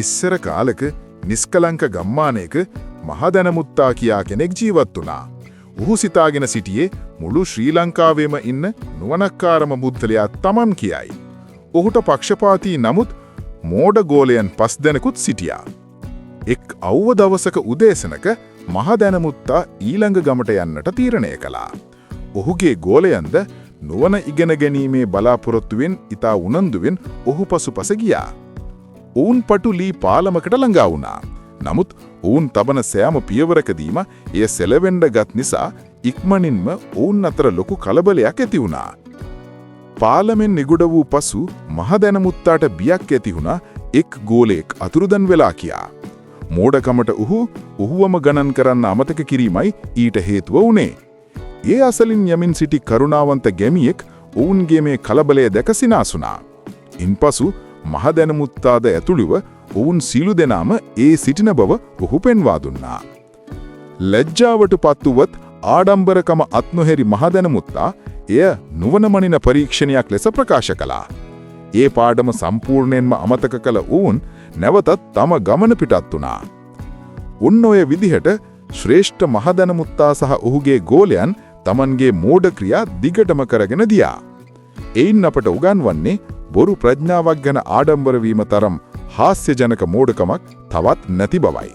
ඉස්සර කාලෙක නිස්කලංක ගම්මානයක මහදැනමුත්තා කියා කෙනෙක් ජීවත් වුණා. ඔහු සිතාගෙන සිටියේ මුළු ශ්‍රී ලංකාවේම ඉන්න නුවණක්කාරම බුද්ධලයා තමන් කියයි. ඔහුට පක්ෂපාතී නමුත් මෝඩ ගෝලයන් 5 දෙනෙකුත් සිටියා. එක් අවුව දවසක උදෑසනක මහදැනමුත්තා ඊළඟ ගමට යන්නට තීරණය කළා. ඔහුගේ ගෝලයන්ද නුවණ ඉගෙන ගැනීමේ බලාපොරොත්තුවෙන් ඉතා උනන්දුවෙන් ඔහු පසුපස ගියා. ඔවුන් පටුලී පාලමකට ළඟා වුණා. නමුත් ඔවුන් තබන සෑම පියවරකදීම එය සෙලවෙන්න ගත් නිසා ඉක්මනින්ම ඔවුන් අතර ලොකු කලබලයක් ඇති වුණා. පාලමෙන් නිගුඩ වූ පසු මහදැනමුත්තාට බියක් ඇති වුණා එක් ගෝලයෙක් අතුරුදන් වෙලා කියා. මෝඩකමට ඔහුවම ගණන් කරන්න අමතක කිරීමයි ඊට හේතුව වුණේ. ඒ අසලින් යමින් සිටි කරුණාවන්ත ගැමියෙක් ඔවුන්ගේ මේ කලබලය දැක සිනාසුණා. ඉන්පසු මහදැනමුත්තාද ඇතුළුව ඔවුන් සියලු දෙනාම ඒ සිටින බව ඔහු පෙන්වා දුන්නා. ලැජ්ජාවට පත්වුවත් ආඩම්බරකම අත්නොහැරි මහදැනමුත්තා එය නුවණමනින පරීක්ෂණයක් ලෙස ප්‍රකාශ කළා. ඒ පාඩම සම්පූර්ණයෙන්ම අමතක කළ ඔවුන් නැවතත් තම ගමන පිටත් වුණා. උන් ඔය විදිහට ශ්‍රේෂ්ඨ මහදැනමුත්තා සහ ඔහුගේ ගෝලයන් තමන්ගේ මෝඩ ක්‍රියා දිගටම කරගෙන දියා. එයින් අපට උගන්වන්නේ බොරු ප්‍රඥාවක් ගැන ආඩම්බර වීම තරම් හාස්‍යජනක මෝඩකමක් තවත් නැති බවයි.